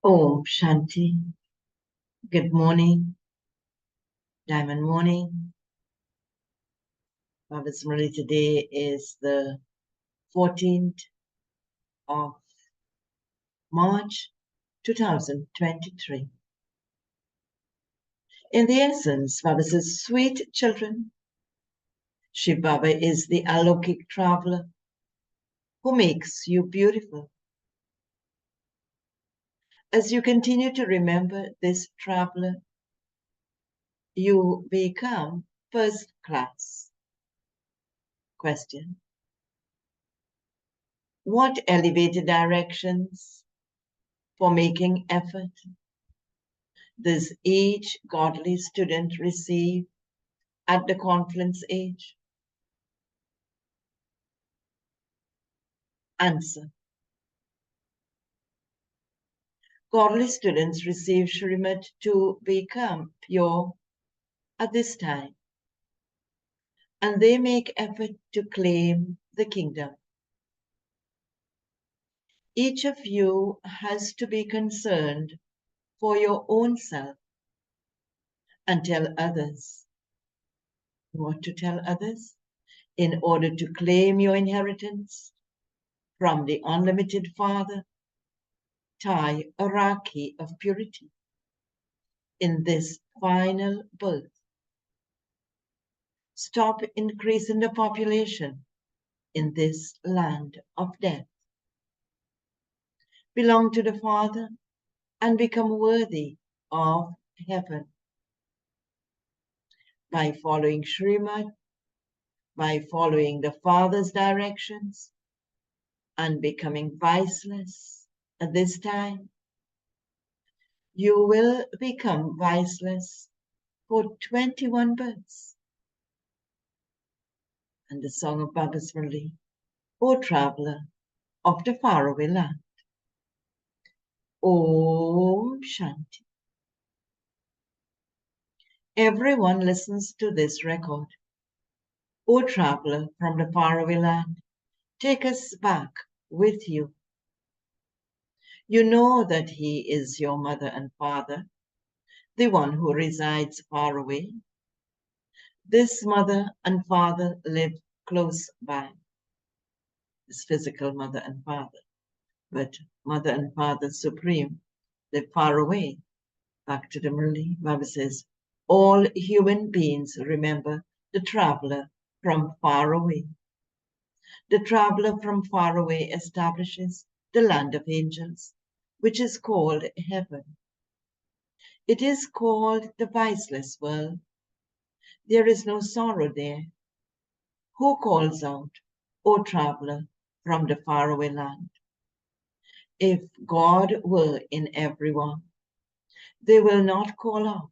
Om Shanti. Good morning, Diamond Morning. Baba's Murli, today is the 14th of March 2023. In the essence, Baba says, sweet children, Shiv Baba is the Alokik traveler who makes you beautiful. As you continue to remember this traveler, you become first class. Question: what elevated directions for making effort does each godly student receive at the conference age? Answer: godly students receive Shrimad to become pure at this time, and they make effort to claim the kingdom. Each of you has to be concerned for your own self and tell others. What to tell others? In order to claim your inheritance from the unlimited Father, tie a rakhi of purity in this final birth. Stop increasing the population in this land of death. Belong to the Father and become worthy of heaven. By following Srimad, by following the Father's directions, and becoming viceless at this time, you will become viceless for 21 births. And the song of Baba's Murli, O traveler of the faraway land. Om Shanti. Everyone listens to this record. O traveler from the faraway land, take us back with you. You know that he is your mother and father, the one who resides far away. This mother and father live close by. This physical mother and father, but mother and father supreme live far away. Back to the Murli, Baba says, all human beings remember the traveler from far away. The traveler from far away establishes the land of angels, which is called heaven. It is called the viceless world. There is no sorrow there. Who calls out, O traveler from the faraway land? If God were in everyone, they will not call out,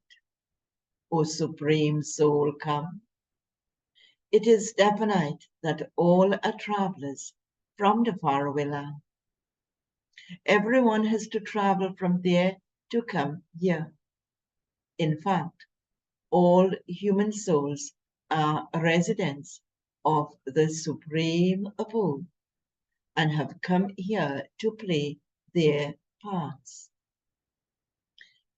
O Supreme Soul, come. It is definite that all are travelers from the faraway land. Everyone has to travel from there to come here. In fact, all human souls are residents of the supreme abode and have come here to play their parts.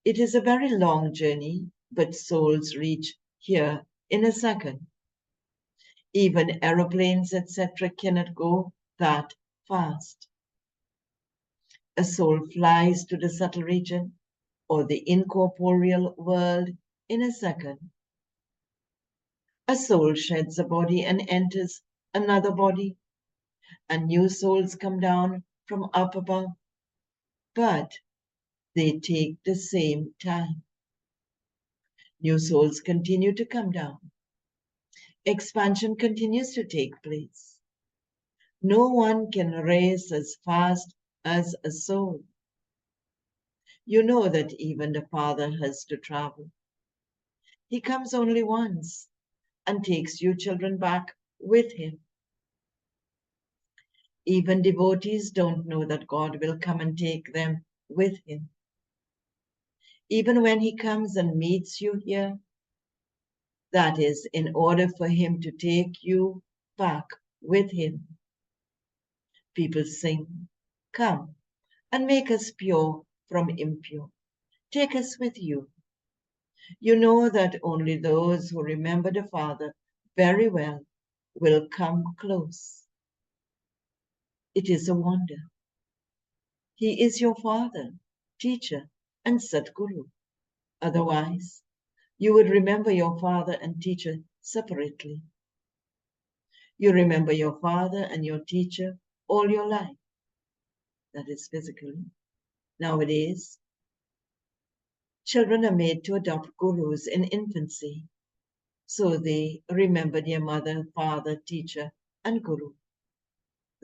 It is a very long journey, but souls reach here in a second. Even aeroplanes, etc., cannot go that fast. A soul flies to the subtle region or the incorporeal world in a second. A soul sheds a body and enters another body, and new souls come down from up above, but they take the same time. New souls continue to come down. Expansion continues to take place. No one can race as fast as a soul. You know that even the Father has to travel. He comes only once and takes you children back with him. Even devotees don't know that God will come and take them with him. Even when he comes and meets you here, that is in order for him to take you back with him. People sing, come and make us pure from impure. Take us with you. You know that only those who remember the Father very well will come close. It is a wonder. He is your Father, teacher, and Sadguru. Otherwise, you would remember your Father and teacher separately. You remember your Father and your teacher all your life. That is physically. Nowadays, children are made to adopt gurus in infancy, so they remember their mother, father, teacher, and guru.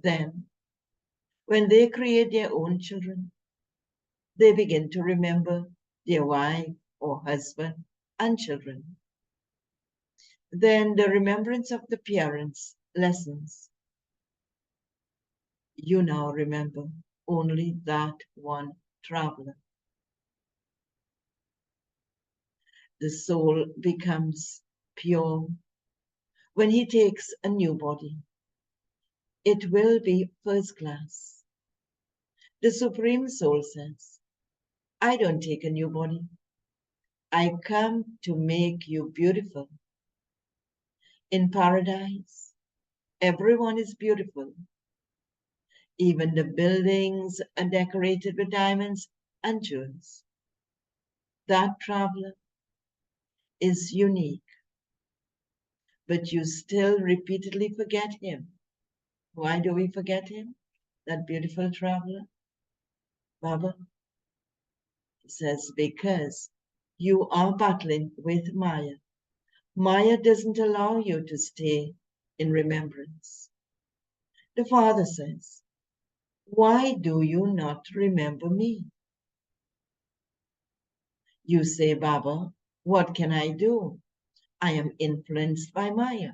Then, when they create their own children, they begin to remember their wife or husband and children. Then the remembrance of the parents lessens. You now remember only that one traveler. The soul becomes pure when he takes a new body. It will be first class. The Supreme Soul says, I don't take a new body. I come to make you beautiful. In paradise, everyone is beautiful. Even the buildings are decorated with diamonds and jewels. That traveler is unique, but you still repeatedly forget him. Why do we forget him? That beautiful traveler? Baba says, because you are battling with Maya. Maya doesn't allow you to stay in remembrance. The Father says, why do you not remember me? You say, Baba, what can I do? I am influenced by Maya.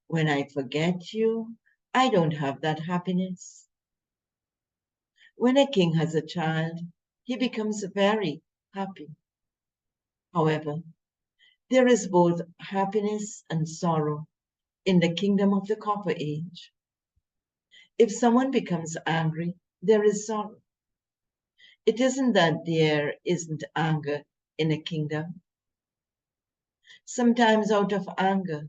When I forget you, I don't have that happiness. When a king has a child, he becomes very happy. However, there is both happiness and sorrow in the kingdom of the Copper Age. If someone becomes angry, there is sorrow. It isn't that there isn't anger in a kingdom. Sometimes out of anger,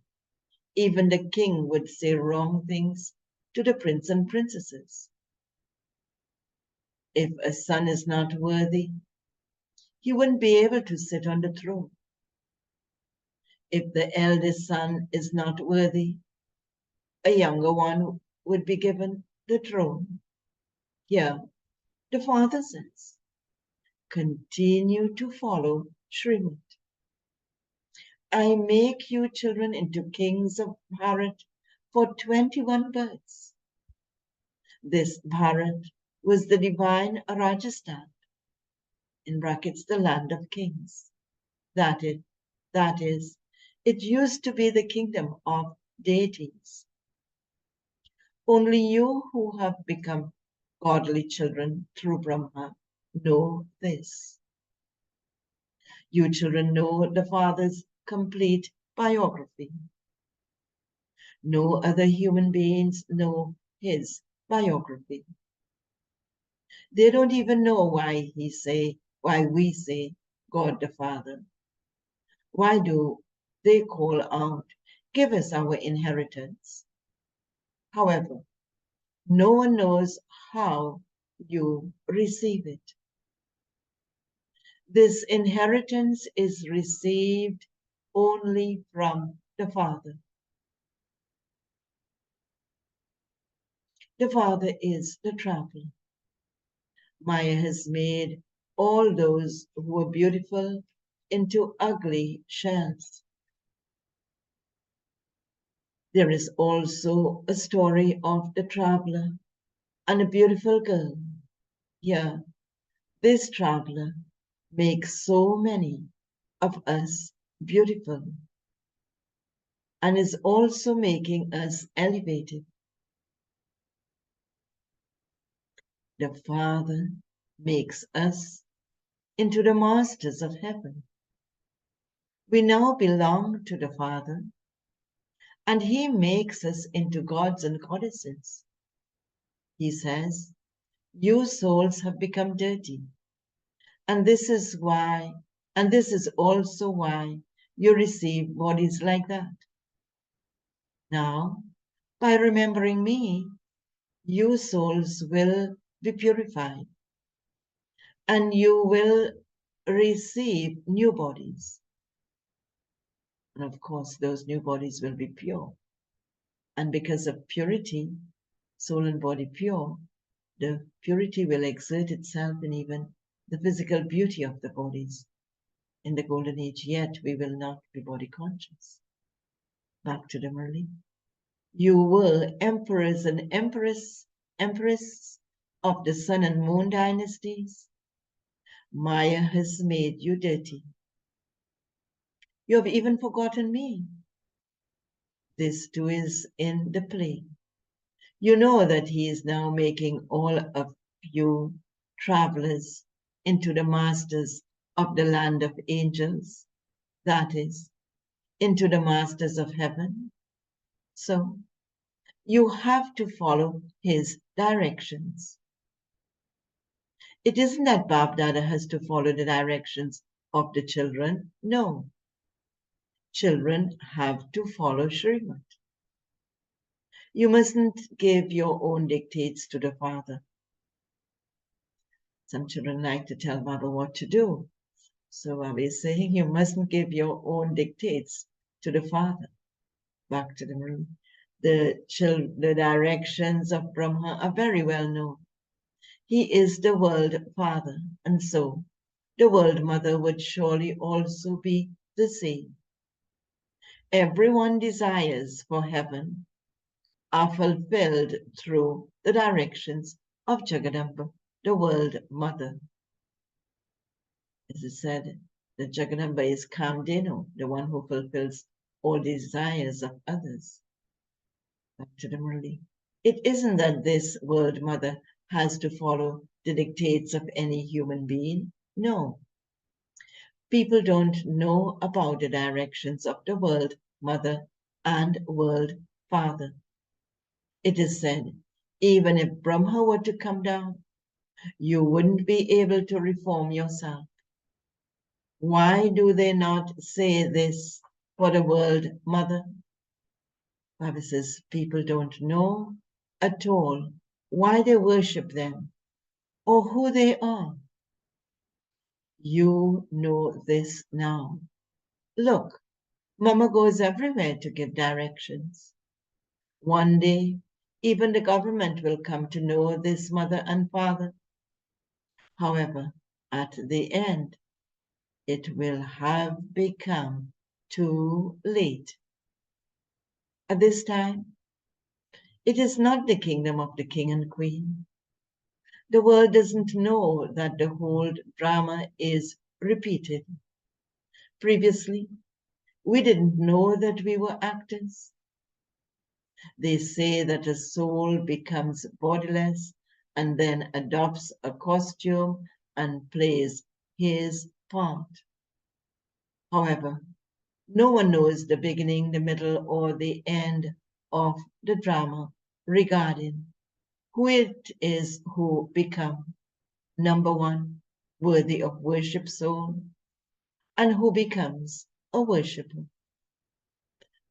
even the king would say wrong things to the prince and princesses. If a son is not worthy, he wouldn't be able to sit on the throne. If the eldest son is not worthy, a younger one would be given the throne. Here, the Father says, continue to follow Srimad. I make you children into kings of Bharat for 21 births. This Bharat was the divine Rajasthan, in brackets, the land of kings. That is, it used to be the kingdom of deities. Only you who have become godly children through Brahma know this. You children know the Father's complete biography. No other human beings know his biography. They don't even know why we say God the Father. Why do they call out, give us our inheritance? However, no one knows how you receive it. This inheritance is received only from the Father. The Father is the traveler. Maya has made all those who are beautiful into ugly shells. There is also a story of the traveler and a beautiful girl. Here, this traveler makes so many of us beautiful and is also making us elevated. The Father makes us into the masters of heaven. We now belong to the Father, and He makes us into gods and goddesses. He says, You souls have become dirty. And this is why, and this is also why you receive bodies like that. Now, by remembering me, you souls will be purified and you will receive new bodies. And of course, those new bodies will be pure. And because of purity, soul and body pure, the purity will exert itself in even the physical beauty of the bodies. In the golden age, yet we will not be body conscious. Back to the Murli. You were emperors and empresses of the sun and moon dynasties. Maya has made you dirty. You have even forgotten me. This too is in the play. You know that he is now making all of you travelers into the masters of the land of angels, that is, into the masters of heaven. So you have to follow his directions. It isn't that Bab Dada has to follow the directions of the children. No. Children have to follow Srimad. You mustn't give your own dictates to the father. Some children like to tell Baba what to do. So Baba is saying you mustn't give your own dictates to the father. Back to the room. The directions of Brahma are very well known. He is the world father, and so the world mother would surely also be the same. Everyone desires for heaven are fulfilled through the directions of Jagadamba, the world mother. As it said, the Jagadamba is Kamdenu, the one who fulfills all desires of others. Back to the Murli. It isn't that this world mother has to follow the dictates of any human being. No. People don't know about the directions of the world mother and world father. It is said, even if Brahma were to come down, you wouldn't be able to reform yourself. Why do they not say this for the world mother? Baba says people don't know at all why they worship them or who they are. You know this now. Look, Mama goes everywhere to give directions. One day, even the government will come to know this mother and father. However, at the end, it will have become too late. At this time, it is not the kingdom of the king and queen. The world doesn't know that the whole drama is repeated. Previously, we didn't know that we were actors. They say that a soul becomes bodiless and then adopts a costume and plays his part. However, no one knows the beginning, the middle, or the end of the drama regarding who it is who become, number one, worthy of worship soul, and who becomes a worshipper.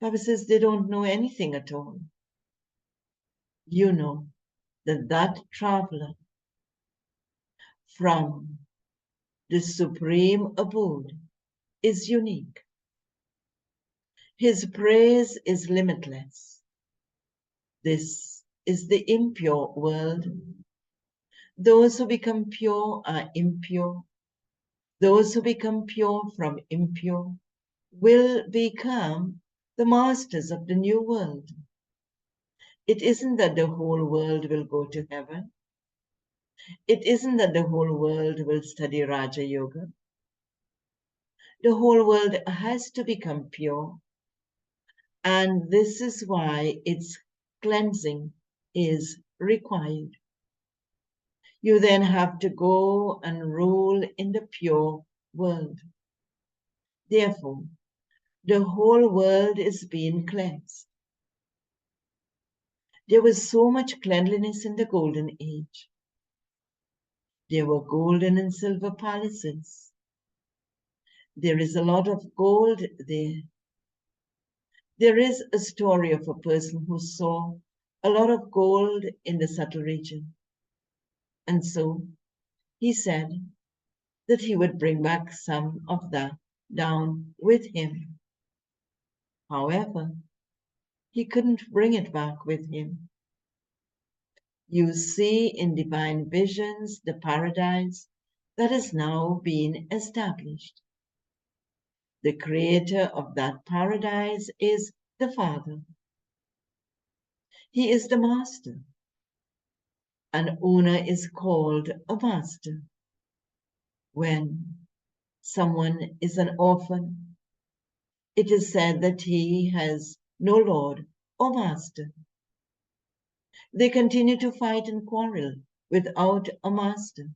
Baba says they don't know anything at all. You know that traveler from the supreme abode is unique. His praise is limitless. This is the impure world. Those who become pure are impure. Those who become pure from impure will become the masters of the new world. It isn't that the whole world will go to heaven. It isn't that the whole world will study Raja Yoga. The whole world has to become pure. And this is why its cleansing is required. You then have to go and rule in the pure world. Therefore, the whole world is being cleansed. There was so much cleanliness in the golden age. There were golden and silver palaces. There is a lot of gold there. There is a story of a person who saw a lot of gold in the subtle region. And so he said that he would bring back some of that down with him. However, he couldn't bring it back with him. You see in divine visions the paradise that is now being established. The creator of that paradise is the Father. He is the master. An owner is called a master. When someone is an orphan, it is said that he has no lord or master. They continue to fight and quarrel without a master.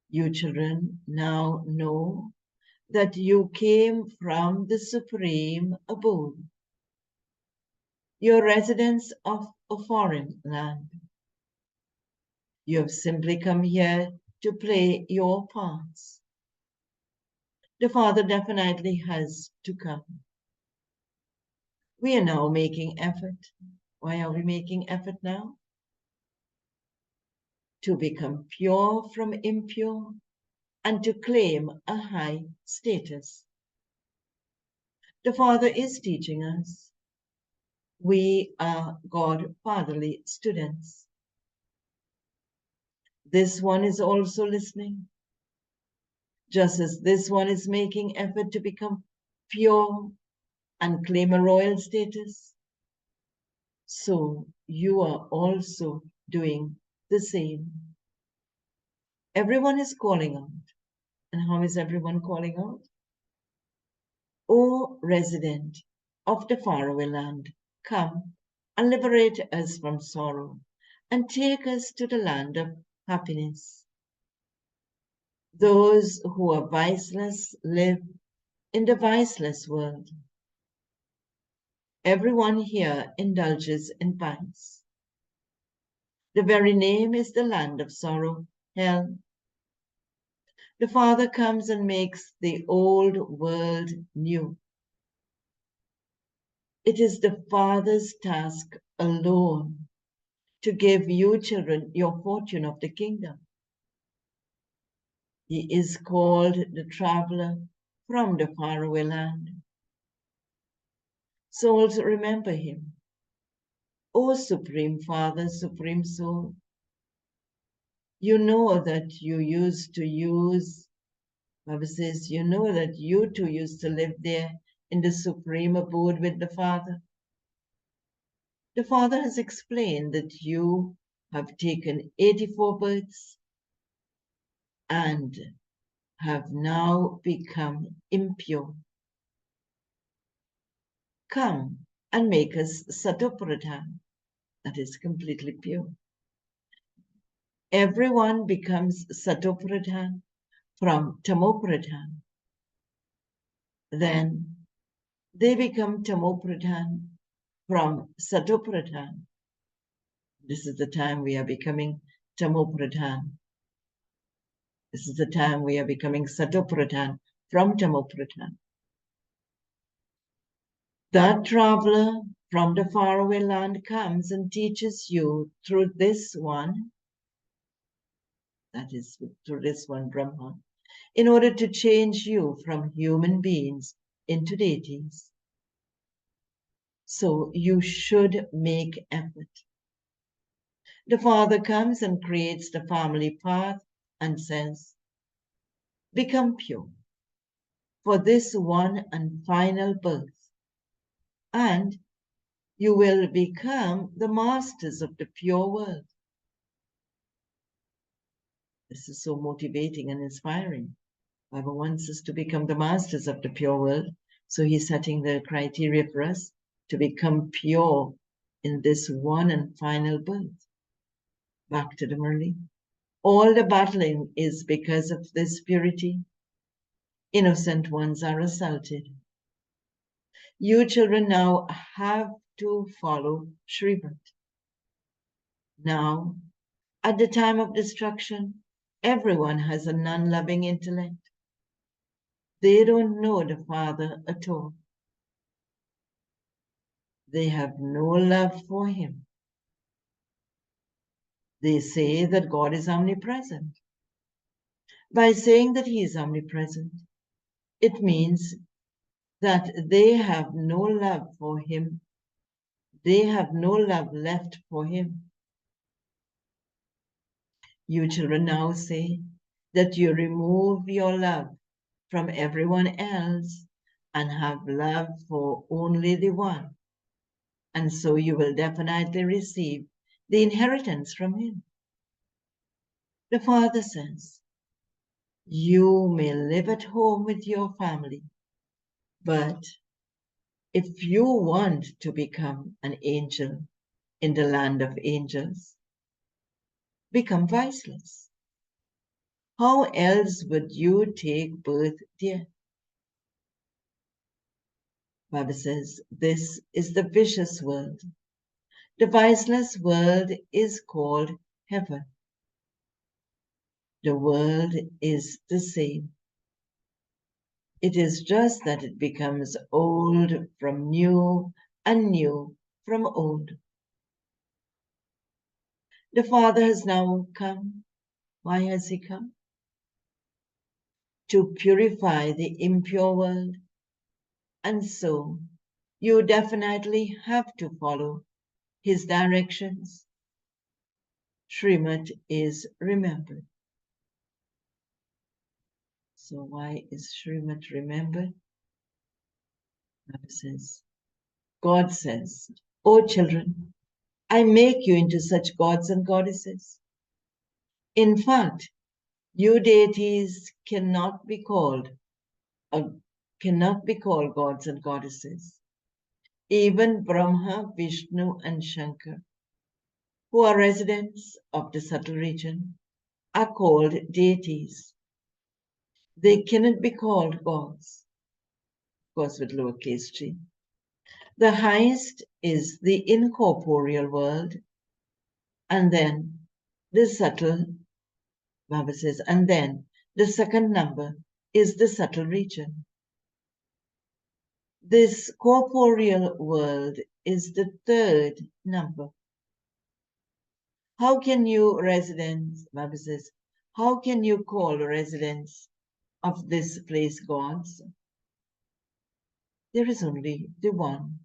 You children now know that you came from the supreme abode. You're residents of a foreign land. You have simply come here to play your parts. The Father definitely has to come. We are now making effort. Why are we making effort now? To become pure from impure and to claim a high status. The Father is teaching us. We are God-fatherly students. This one is also listening. Just as this one is making effort to become pure and claim a royal status, so you are also doing the same. Everyone is calling out. And how is everyone calling out? O resident of the faraway land, come and liberate us from sorrow and take us to the land of happiness. Those who are viceless live in the viceless world. Everyone here indulges in vice. The very name is the land of sorrow, hell. The Father comes and makes the old world new. It is the Father's task alone to give you children your fortune of the kingdom. He is called the traveler from the faraway land. Souls remember him. O Supreme Father, Supreme Soul, you know that you used to use, Bible says, you know that you too used to live there in the supreme abode with the Father. The Father has explained that you have taken 84 births and have now become impure. Come and make us Satopradhan, that is completely pure. Everyone becomes Satopradhan from Tamopradhan. Then they become Tamopradhan from Satopradhan. This is the time we are becoming Tamopradhan. This is the time we are becoming Satopradhan from Tamopradhan. That traveler from the faraway land comes and teaches you through this one, that is, through this one, Brahma, in order to change you from human beings into deities. So you should make effort. The Father comes and creates the family path and says, become pure for this one and final birth, and you will become the masters of the pure world. This is so motivating and inspiring. Baba wants us to become the masters of the pure world, so he's setting the criteria for us to become pure in this one and final birth. Back to the Murli. All the battling is because of this purity. Innocent ones are assaulted. You children now have to follow Shrivat. Now, At the time of destruction, everyone has a non-loving intellect. They don't know the Father at all. They have no love for him. They say that God is omnipresent. By saying that he is omnipresent, it means that they have no love for him. They have no love left for him. You children now say that you remove your love from everyone else and have love for only the one. And so you will definitely receive the inheritance from him. The Father says, you may live at home with your family, but if you want to become an angel in the land of angels, become viceless. How else would you take birth, dear? Bible says this is the vicious world. The viceless world is called heaven. The world is the same. It is just that it becomes old from new and new from old. The Father has now come. Why has he come? To purify the impure world. And so you definitely have to follow his directions. Srimad is remembered. So why is Srimad remembered? God says, "O children, I make you into such gods and goddesses. In fact, you deities cannot be called gods and goddesses. Even Brahma, Vishnu, and Shankar, who are residents of the subtle region, are called deities. They cannot be called gods, of course with lowercase g. The highest is the incorporeal world, and then the subtle, Baba says, and then the second number is the subtle region. This corporeal world is the third number. How can you residents, Baba says, how can you call residents of this place gods? There is only the one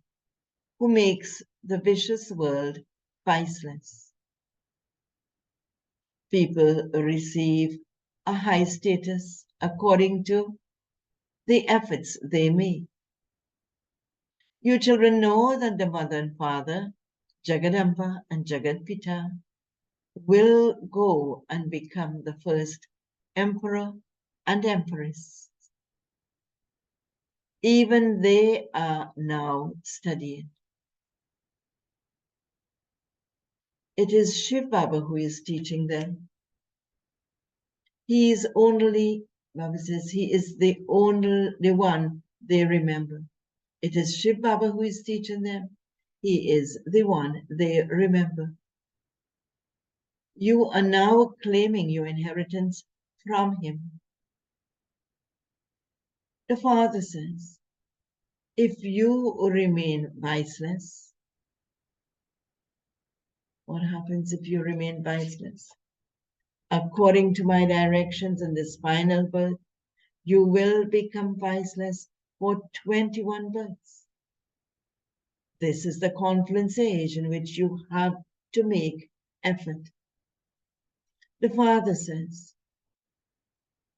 who makes the vicious world viceless. People receive a high status according to the efforts they make. You children know that the mother and father, Jagadamba and Jagadpita, will go and become the first emperor and empress. Even they are now studying. It is Shiv Baba who is teaching them. He is only, Baba says, he is the one they remember. It is Shiv Baba who is teaching them. He is the one they remember. You are now claiming your inheritance from him. The Father says, if you remain viceless, what happens if you remain viceless? According to my directions in this final birth, you will become viceless for 21 births. This is the confluence age in which you have to make effort. The Father says,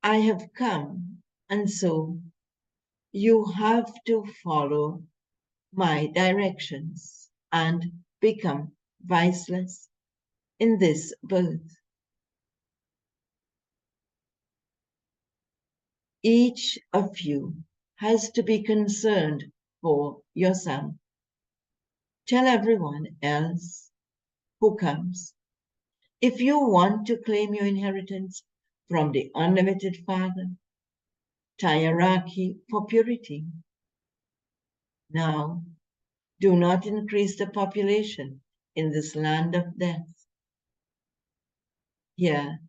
I have come, and so you have to follow my directions and become viceless in this birth. Each of you has to be concerned for yourself. Tell everyone else who comes, if you want to claim your inheritance from the unlimited Father, Tayaraki for purity. Now, do not increase the population in this land of death. Here,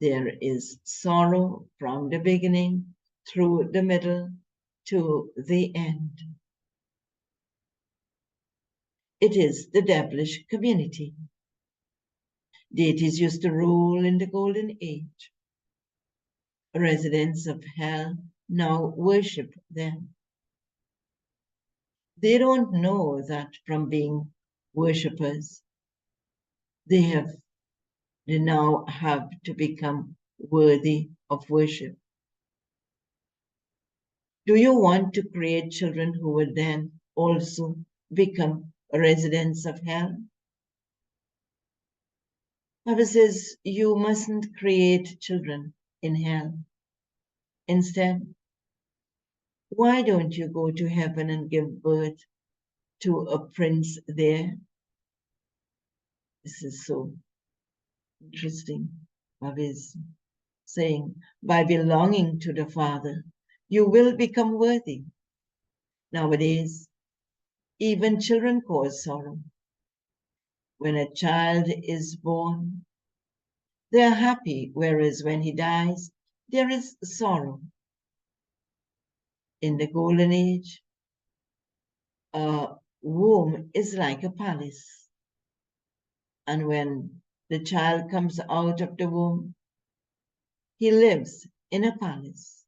there is sorrow from the beginning, through the middle, to the end. It is the devilish community. Deities used to rule in the golden age. Residents of hell now worship them. They don't know that from being worshippers, they now have to become worthy of worship. Do you want to create children who will then also become residents of hell? Bible says you mustn't create children in hell. Instead, why don't you go to heaven and give birth to a prince there? This is so interesting. Bible is saying, by belonging to the Father, you will become worthy. Nowadays, even children cause sorrow. When a child is born, they are happy, whereas when he dies, there is sorrow. In the golden age, a womb is like a palace. And when the child comes out of the womb, he lives in a palace.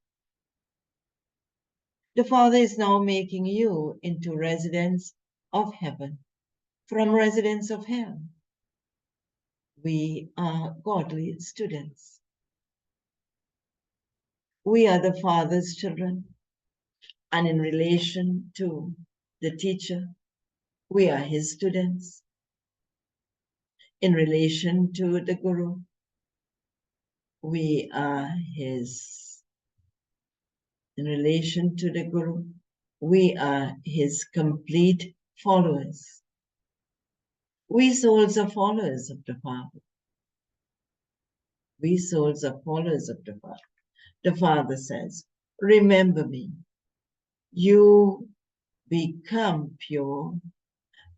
The Father is now making you into residents of heaven from residents of hell. We are godly students. We are the Father's children, and in relation to the teacher, we are his students. In relation to the Guru, we are his. In relation to the Guru, we are his complete followers. We souls are followers of the Father. We souls are followers of the Father. The Father says, remember me. You become pure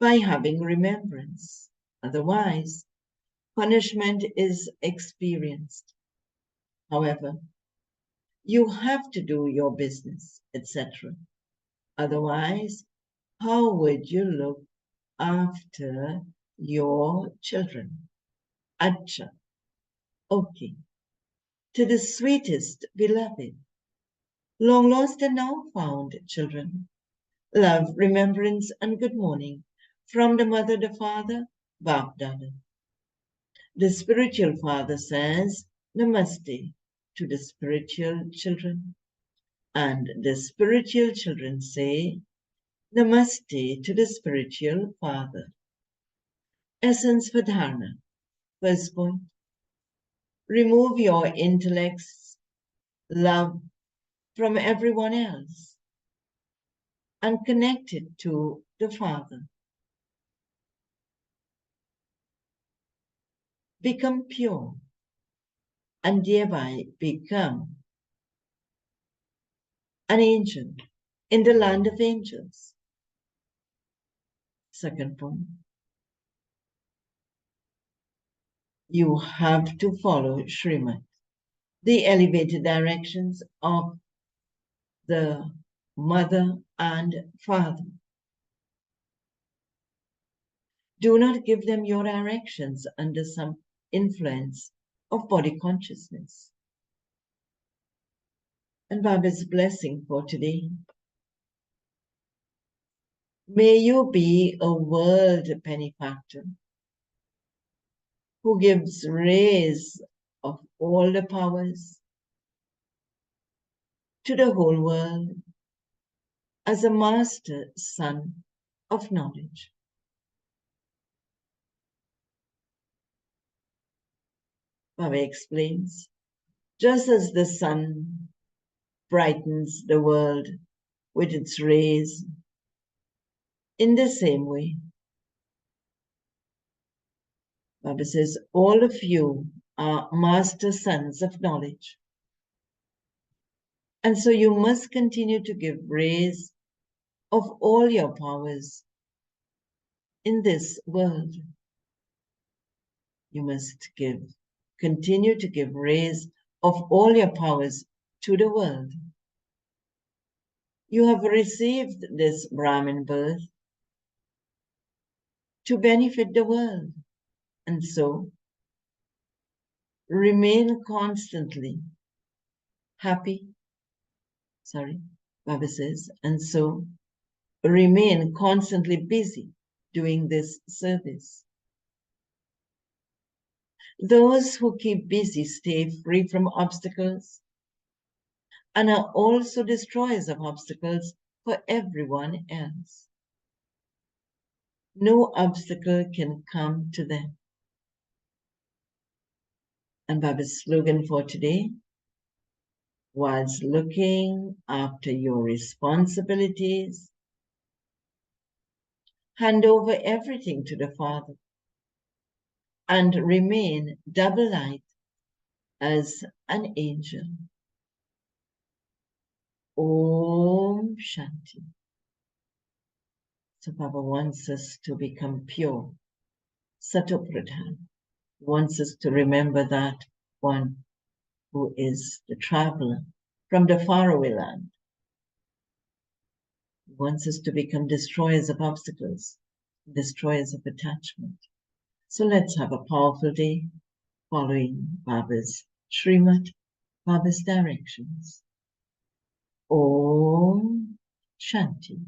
by having remembrance. Otherwise, punishment is experienced. However, you have to do your business, etc. Otherwise, how would you look after your children? Acha. Okay. To the sweetest beloved, long lost and now found children, love, remembrance, and good morning from the mother, the father, Bapdada. The spiritual father says Namaste to the spiritual children, and the spiritual children say Namaste to the spiritual father. Essence for dharana. First point. Remove your intellect's love from everyone else and connect it to the Father. Become pure and thereby become an angel in the land of angels. Second point. You have to follow Srimad, the elevated directions of the mother and father. Do not give them your directions under some influence of body consciousness. And Baba's blessing for today. May you be a world benefactor who gives rays of all the powers to the whole world as a master son of knowledge. Baba explains, just as the sun brightens the world with its rays, in the same way, Baba says, all of you are master sons of knowledge. And so you must continue to give rays of all your powers in this world. You must give continue to give rays of all your powers to the world. You have received this Brahmin birth to benefit the world, and so remain constantly happy. Baba says, and so remain constantly busy doing this service. Those who keep busy stay free from obstacles and are also destroyers of obstacles for everyone else. No obstacle can come to them. And Baba's slogan for today, whilst looking after your responsibilities, hand over everything to the Father and remain double light as an angel. Om Shanti. So Baba wants us to become pure. Satopradhan wants us to remember that one who is the traveler from the faraway land. He wants us to become destroyers of obstacles, destroyers of attachment. So let's have a powerful day following Baba's Srimad, Baba's directions. Om Shanti.